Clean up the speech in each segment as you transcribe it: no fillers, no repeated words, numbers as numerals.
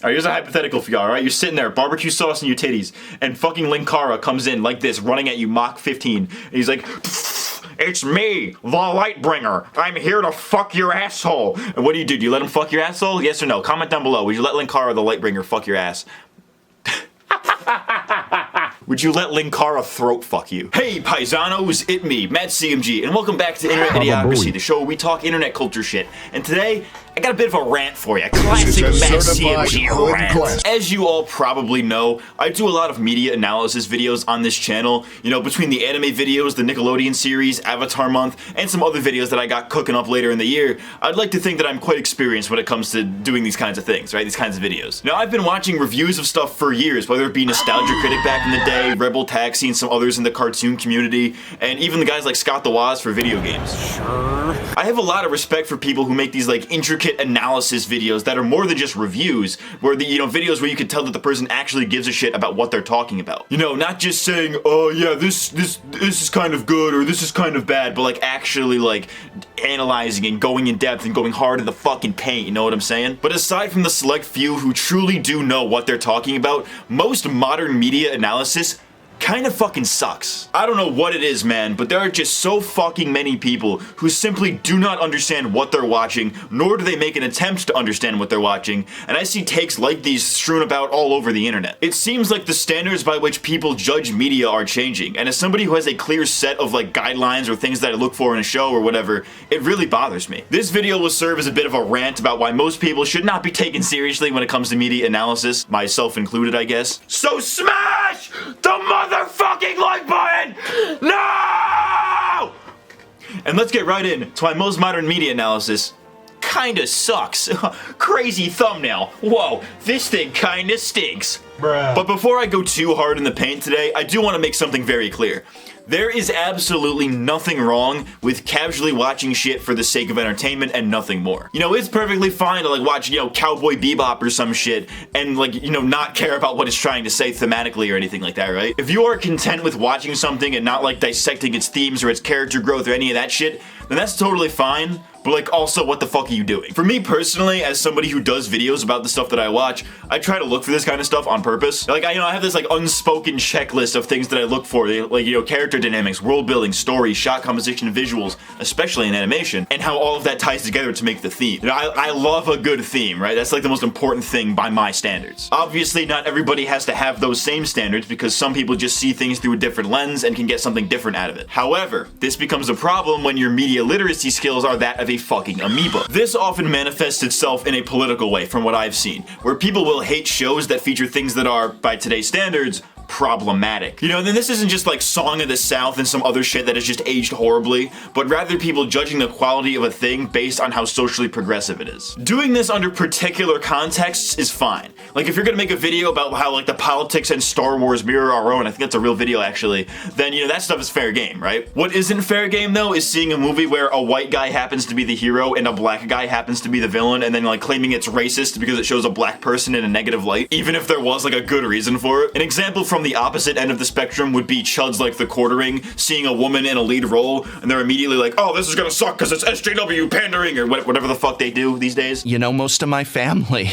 Alright, here's a hypothetical for y'all, alright? You're sitting there, barbecue sauce in your titties, and fucking Linkara comes in like this, running at you Mach 15. And he's like, it's me, the Lightbringer. I'm here to fuck your asshole. And what do? Do you let him fuck your asshole? Yes or no? Comment down below. Would you let Linkara, the Lightbringer, fuck your ass? Would you let Linkara throat fuck you? Hey paisanos, it me, MattCMG, and welcome back to Internet Idiocracy, the show where we talk internet culture shit. And today, I got a bit of a rant for you. Classic MattCMG rant. As you all probably know, I do a lot of media analysis videos on this channel. You know, between the anime videos, the Nickelodeon series, Avatar Month, and some other videos that I got cooking up later in the year, I'd like to think that I'm quite experienced when it comes to doing these kinds of things, right? These kinds of videos. Now, I've been watching reviews of stuff for years, whether it be Nostalgia Critic back in the day, Rebel Taxi, and some others in the cartoon community, and even the guys like Scott the Woz for video games. Sure. I have a lot of respect for people who make these like intricate analysis videos that are more than just reviews, where the, videos where you can tell that the person actually gives a shit about what they're talking about. You know, not just saying, oh yeah, this is kind of good or this is kind of bad, but like actually like analyzing and going in depth and going hard in the fucking paint, you know what I'm saying? But aside from the select few who truly do know what they're talking about, most modern media analysis kind of fucking sucks. I don't know what it is, man, but there are just so fucking many people who simply do not understand what they're watching, nor do they make an attempt to understand what they're watching, and I see takes like these strewn about all over the internet. It seems like the standards by which people judge media are changing, and as somebody who has a clear set of like guidelines or things that I look for in a show or whatever, it really bothers me. This video will serve as a bit of a rant about why most people should not be taken seriously when it comes to media analysis, myself included, I guess. So smash the motherfucking like button! No! And let's get right in to why most modern media analysis kinda sucks. Crazy thumbnail. Whoa, this thing kinda stinks. Bruh. But before I go too hard in the paint today, I do want to make something very clear. There is absolutely nothing wrong with casually watching shit for the sake of entertainment and nothing more. You know, it's perfectly fine to like watch, Cowboy Bebop or some shit and like, not care about what it's trying to say thematically or anything like that, right? If you are content with watching something and not like dissecting its themes or its character growth or any of that shit, then that's totally fine. But like also, what the fuck are you doing? For me personally, as somebody who does videos about the stuff that I watch, I try to look for this kind of stuff on purpose. Like I have this like unspoken checklist of things that I look for, like character dynamics, world building, story, shot composition, visuals, especially in animation, and how all of that ties together to make the theme. I love a good theme, right? That's like the most important thing by my standards. Obviously, not everybody has to have those same standards because some people just see things through a different lens and can get something different out of it. However, this becomes a problem when your media literacy skills are that of a fucking amoeba. This often manifests itself in a political way from what I've seen, where people will hate shows that feature things that are, by today's standards, problematic. And then this isn't just like Song of the South and some other shit that has just aged horribly, but rather people judging the quality of a thing based on how socially progressive it is. Doing this under particular contexts is fine. Like if you're gonna make a video about how like the politics and Star Wars mirror our own, I think that's a real video actually, then that stuff is fair game, right? What isn't fair game though is seeing a movie where a white guy happens to be the hero and a black guy happens to be the villain and then like claiming it's racist because it shows a black person in a negative light, even if there was like a good reason for it. An example from the opposite end of the spectrum would be chuds like The Quartering seeing a woman in a lead role and they're immediately like, oh, this is gonna suck because it's SJW pandering or whatever the fuck they do these days. Most of my family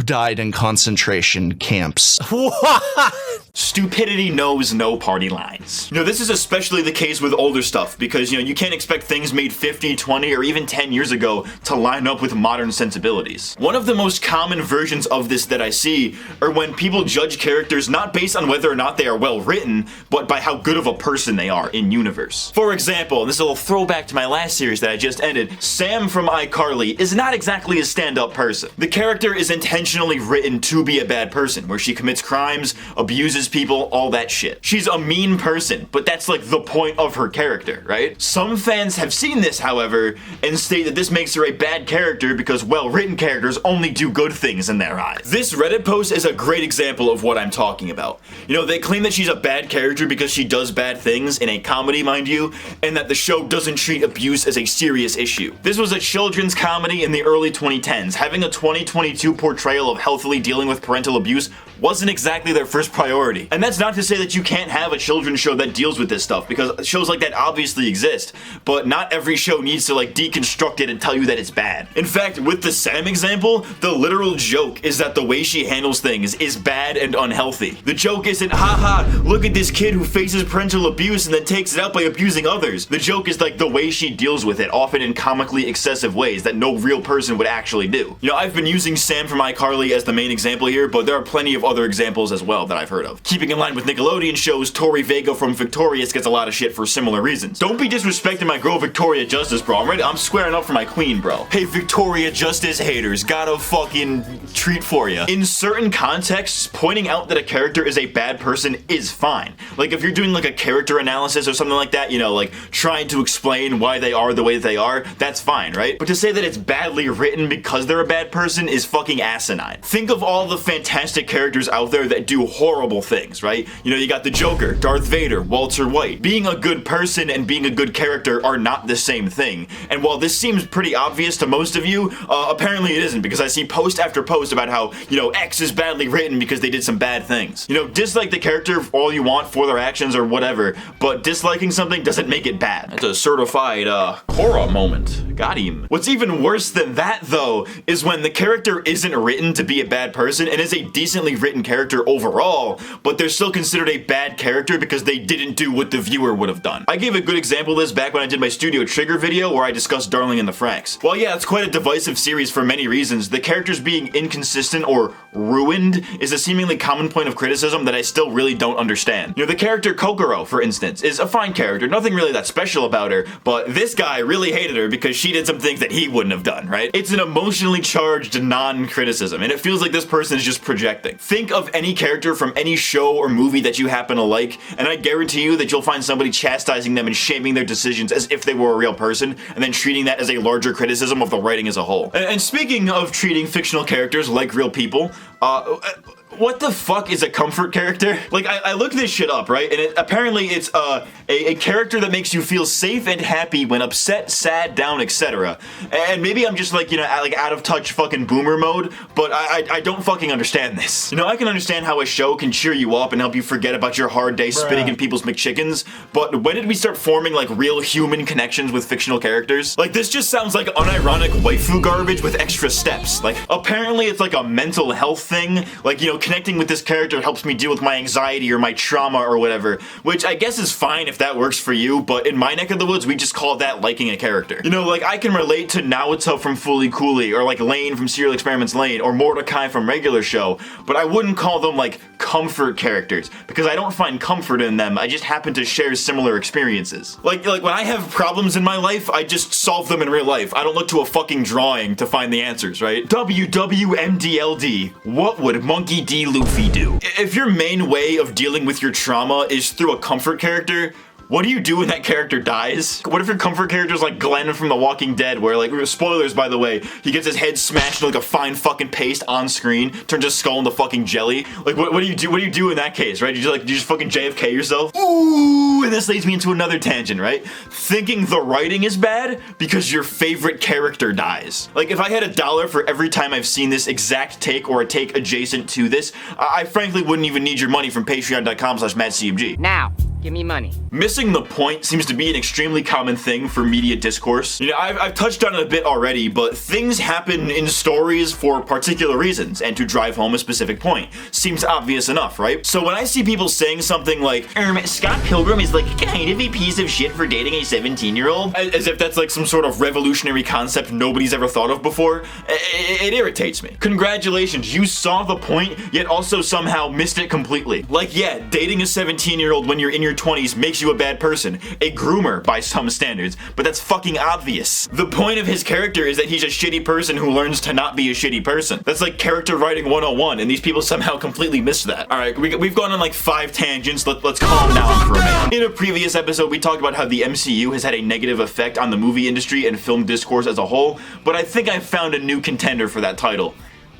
died in concentration camps. What? Stupidity knows no party lines. This is especially the case with older stuff because, you can't expect things made 50, 20, or even 10 years ago to line up with modern sensibilities. One of the most common versions of this that I see are when people judge characters not based on whether or not they are well written, but by how good of a person they are in universe. For example, and this is a little throwback to my last series that I just ended, Sam from iCarly is not exactly a stand-up person. The character is intentionally written to be a bad person, where she commits crimes, abuses people, all that shit. She's a mean person, but that's like the point of her character, right? Some fans have seen this, however, and state that this makes her a bad character because well-written characters only do good things in their eyes. This Reddit post is a great example of what I'm talking about. They claim that she's a bad character because she does bad things, in a comedy, mind you, and that the show doesn't treat abuse as a serious issue. This was a children's comedy in the early 2010s. Having a 2022 portrayal of healthily dealing with parental abuse wasn't exactly their first priority minority. And that's not to say that you can't have a children's show that deals with this stuff, because shows like that obviously exist, but not every show needs to like deconstruct it and tell you that it's bad. In fact, with the Sam example, the literal joke is that the way she handles things is bad and unhealthy. The joke isn't, haha, look at this kid who faces parental abuse and then takes it out by abusing others. The joke is like the way she deals with it, often in comically excessive ways that no real person would actually do. You know, I've been using Sam from iCarly as the main example here, but there are plenty of other examples as well that I've heard of. Keeping in line with Nickelodeon shows, Tori Vega from Victorious gets a lot of shit for similar reasons. Don't be disrespecting my girl Victoria Justice, bro. I'm squaring up for my queen, bro. Hey, Victoria Justice haters, got a fucking treat for you. In certain contexts, pointing out that a character is a bad person is fine. Like if you're doing like a character analysis or something like that, you know, like trying to explain why they are the way they are, that's fine, right? But to say that it's badly written because they're a bad person is fucking asinine. Think of all the fantastic characters out there that do horrible things, right? You know, you got the Joker, Darth Vader, Walter White. Being a good person and being a good character are not the same thing. And while this seems pretty obvious to most of you, apparently it isn't, because I see post after post about how, you know, X is badly written because they did some bad things. You know, dislike the character all you want for their actions or whatever, but disliking something doesn't make it bad. That's a certified, horror moment. Got him. What's even worse than that, though, is when the character isn't written to be a bad person and is a decently written character overall, but they're still considered a bad character because they didn't do what the viewer would have done. I gave a good example of this back when I did my Studio Trigger video where I discussed Darling in the Franxx. While yeah, it's quite a divisive series for many reasons, the characters being inconsistent or ruined is a seemingly common point of criticism that I still really don't understand. You know, the character Kokoro, for instance, is a fine character, nothing really that special about her, but this guy really hated her because she did some things that he wouldn't have done, right? It's an emotionally charged non-criticism, and it feels like this person is just projecting. Think of any character from any show or movie that you happen to like, and I guarantee you that you'll find somebody chastising them and shaming their decisions as if they were a real person, and then treating that as a larger criticism of the writing as a whole. And speaking of treating fictional characters like real people, what the fuck is a comfort character? Like, I looked this shit up, right? And apparently it's a character that makes you feel safe and happy when upset, sad, down, etc. And maybe I'm just like, you know, like out of touch fucking boomer mode, but I don't fucking understand this. You know, I can understand how a show can cheer you up and help you forget about your hard day spitting in people's McChickens, but when did we start forming like real human connections with fictional characters? Like, this just sounds like unironic waifu garbage with extra steps. Like, apparently it's like a mental health thing, like, you know, connecting with this character helps me deal with my anxiety or my trauma or whatever, which I guess is fine if that works for you, but in my neck of the woods, we just call that liking a character. You know, like, I can relate to Naoto from Fooly Cooly, or like Lane from Serial Experiments Lane, or Mordecai from Regular Show, but I wouldn't call them like comfort characters, because I don't find comfort in them, I just happen to share similar experiences. Like when I have problems in my life, I just solve them in real life. I don't look to a fucking drawing to find the answers, right? WWMDLD, what would Monkey D. Luffy do? If your main way of dealing with your trauma is through a comfort character, what do you do when that character dies? What if your comfort character is like Glenn from The Walking Dead, where, like, spoilers by the way, he gets his head smashed into like a fine fucking paste on screen, turns his skull into fucking jelly? Like, what do you do? What do you do in that case, right? Do you just fucking JFK yourself? Ooh, and this leads me into another tangent, right? Thinking the writing is bad because your favorite character dies. Like, if I had $1 for every time I've seen this exact take or a take adjacent to this, I frankly wouldn't even need your money from patreon.com/MattCMG. Now, give me money. Missing the point seems to be an extremely common thing for media discourse. You know, I've touched on it a bit already, but things happen in stories for particular reasons and to drive home a specific point. Seems obvious enough, right? So when I see people saying something like, Scott Pilgrim is like kind of a piece of shit for dating a 17-year-old, as if that's like some sort of revolutionary concept nobody's ever thought of before, it irritates me. Congratulations, you saw the point, yet also somehow missed it completely. Like, yeah, dating a 17-year-old when you're in your 20s makes you a bad person, a groomer by some standards, but that's fucking obvious. The point of his character is that he's a shitty person who learns to not be a shitty person. That's like character writing 101, and these people somehow completely missed that. Alright, we've gone on like 5 tangents, let's calm down for a minute. In a previous episode, we talked about how the MCU has had a negative effect on the movie industry and film discourse as a whole, but I think I've found a new contender for that title.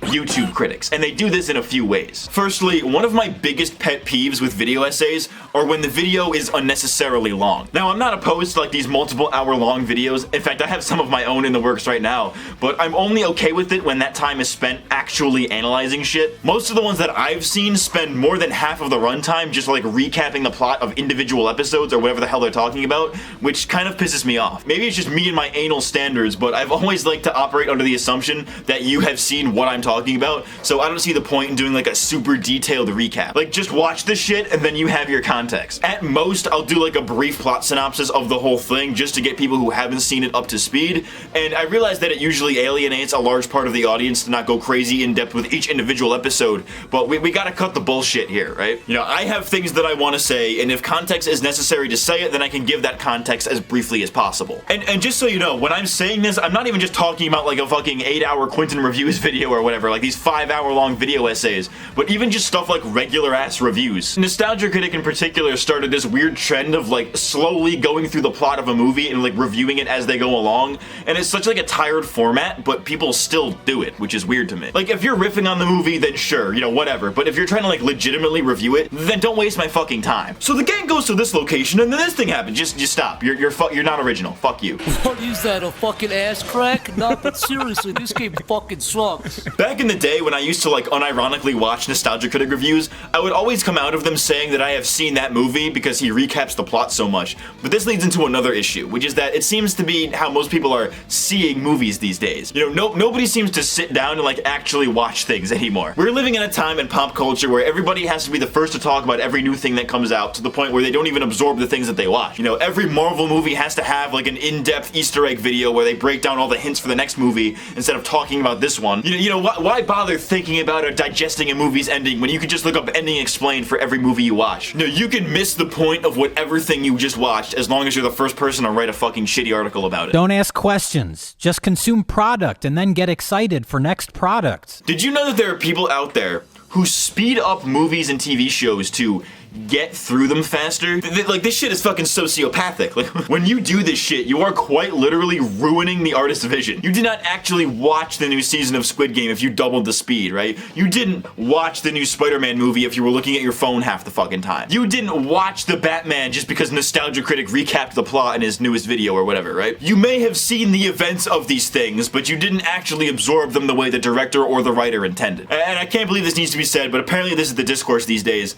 YouTube critics, and they do this in a few ways. Firstly, one of my biggest pet peeves with video essays are when the video is unnecessarily long. Now, I'm not opposed to like these multiple hour-long videos. In fact, I have some of my own in the works right now, but I'm only okay with it when that time is spent actually analyzing shit. Most of the ones that I've seen spend more than half of the runtime just like recapping the plot of individual episodes or whatever the hell they're talking about, which kind of pisses me off. Maybe it's just me and my anal standards, but I've always liked to operate under the assumption that you have seen what I'm talking about, so I don't see the point in doing like a super detailed recap. Like, just watch the shit and then you have your context. At most, I'll do like a brief plot synopsis of the whole thing just to get people who haven't seen it up to speed, and I realize that it usually alienates a large part of the audience to not go crazy in depth with each individual episode, but we gotta cut the bullshit here, right? You know, I have things that I want to say, and if context is necessary to say it, then I can give that context as briefly as possible. And just so you know, when I'm saying this, I'm not even just talking about like a fucking 8-hour Quentin Reviews video or whatever, like these 5-hour-long video essays, but even just stuff like regular-ass reviews. Nostalgia Critic in particular started this weird trend of like slowly going through the plot of a movie and like reviewing it as they go along, and it's such like a tired format, but people still do it, which is weird to me. Like, if you're riffing on the movie, then sure, you know, whatever, but if you're trying to like legitimately review it, then don't waste my fucking time. So the gang goes to this location and then this thing happens. Just stop. You're not original. Fuck you. What is that, a fucking ass crack? No, but seriously, this game fucking sucks. Back in the day when I used to like unironically watch Nostalgia Critic reviews, I would always come out of them saying that I have seen that movie because he recaps the plot so much. But this leads into another issue, which is that it seems to be how most people are seeing movies these days. You know, nobody seems to sit down and like actually watch things anymore. We're living in a time in pop culture where everybody has to be the first to talk about every new thing that comes out, to the point where they don't even absorb the things that they watch. You know, every Marvel movie has to have like an in-depth Easter egg video where they break down all the hints for the next movie instead of talking about this one. You know, why bother thinking about or digesting a movie's ending when you could just look up ending explained for every movie you watch? You know, you can miss the point of whatever thing you just watched as long as you're the first person to write a fucking shitty article about it. Don't ask questions. Just consume product and then get excited for next product. Did you know that there are people out there who speed up movies and TV shows to get through them faster? Like, this shit is fucking sociopathic. Like, when you do this shit, you are quite literally ruining the artist's vision. You did not actually watch the new season of Squid Game if you doubled the speed, right? You didn't watch the new Spider-Man movie if you were looking at your phone half the fucking time. You didn't watch the Batman just because Nostalgia Critic recapped the plot in his newest video or whatever, right? You may have seen the events of these things, but you didn't actually absorb them the way the director or the writer intended. And I can't believe this needs to be said, but apparently this is the discourse these days.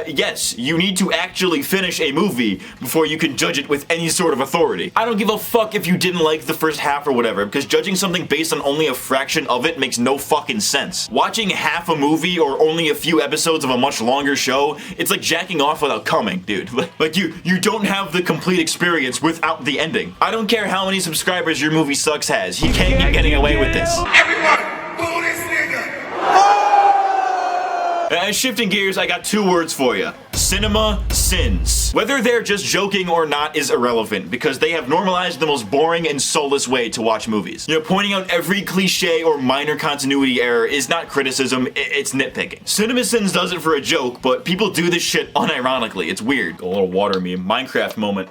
Yes, you need to actually finish a movie before you can judge it with any sort of authority. I don't give a fuck if you didn't like the first half or whatever, because judging something based on only a fraction of it makes no fucking sense. Watching half a movie or only a few episodes of a much longer show, it's like jacking off without coming, dude. Like, you don't have the complete experience without the ending. I don't care how many subscribers your movie sucks has. He can't keep getting away with this. Everyone, boo this nigga! Shifting gears, I got 2 words for you. Cinema sins. Whether they're just joking or not is irrelevant, because they have normalized the most boring and soulless way to watch movies. You know, pointing out every cliche or minor continuity error is not criticism, it's nitpicking. Cinema sins does it for a joke, but people do this shit unironically. It's weird. A little water meme. Minecraft moment.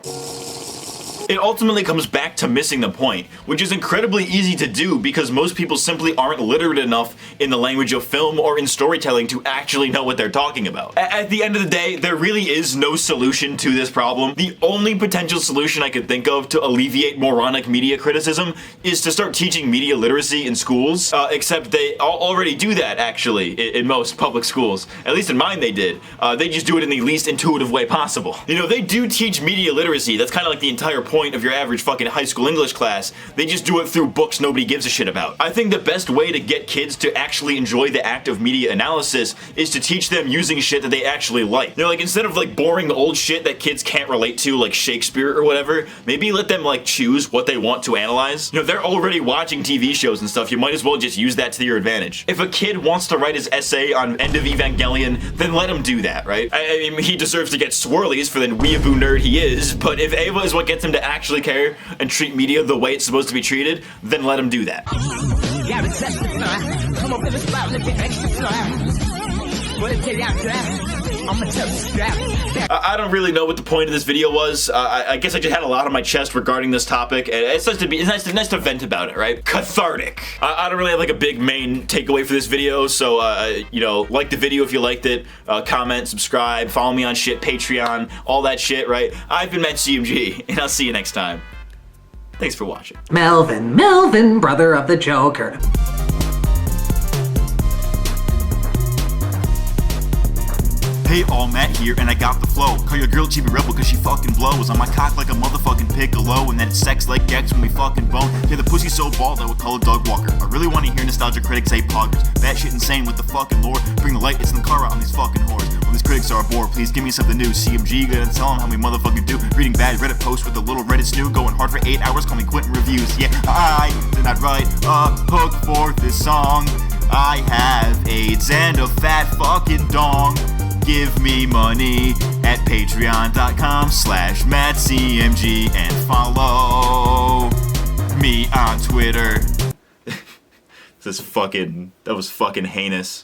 It ultimately comes back to missing the point, which is incredibly easy to do because most people simply aren't literate enough in the language of film or in storytelling to actually know what they're talking about. At the end of the day, there really is no solution to this problem. The only potential solution I could think of to alleviate moronic media criticism is to start teaching media literacy in schools, except they already do that, actually, in most public schools. At least in mine they did. They just do it in the least intuitive way possible. You know, they do teach media literacy. That's kind of like the entire point of your average fucking high school English class. They just do it through books nobody gives a shit about. I think the best way to get kids to actually enjoy the act of media analysis is to teach them using shit that they actually like. You know, like, instead of like boring old shit that kids can't relate to, like Shakespeare or whatever, maybe let them like choose what they want to analyze. You know, they're already watching TV shows and stuff, you might as well just use that to your advantage. If a kid wants to write his essay on End of Evangelion, then let him do that, right? I mean, he deserves to get swirlies for the weeaboo nerd he is, but if Ava is what gets him to actually care and treat media the way it's supposed to be treated, then let him do that. I don't really know what the point of this video was. I guess I just had a lot on my chest regarding this topic, and it's nice to vent about it, right? Cathartic. I don't really have like a big main takeaway for this video, so you know, like the video if you liked it, comment, subscribe, follow me on shit, Patreon, all that shit, right? I've been MattCMG, and I'll see you next time. Thanks for watching. Melvin, brother of the Joker. Hey all, Matt here, and I got the flow. Call your girl Chibi Rebel cause she fucking blows. On my cock like a motherfucking piccolo, and then it's sex like Gex when we fucking bone. Yeah, the pussy so bald I would call it Doug Walker. I really want to hear Nostalgia Critic say poggers. That shit insane with the fucking lore. Bring the light, it's Linkara on these fucking whores. When these critics are bored, please give me something new. CMG, gonna tell them how we motherfucking do. Reading bad Reddit posts with a little Reddit snoo. Going hard for 8 hours, call me Quentin Reviews. Yeah, I did not write a hook for this song. I have AIDS and a fat fucking dong. Give me money at patreon.com/MattCMG and follow me on Twitter. That was fucking heinous.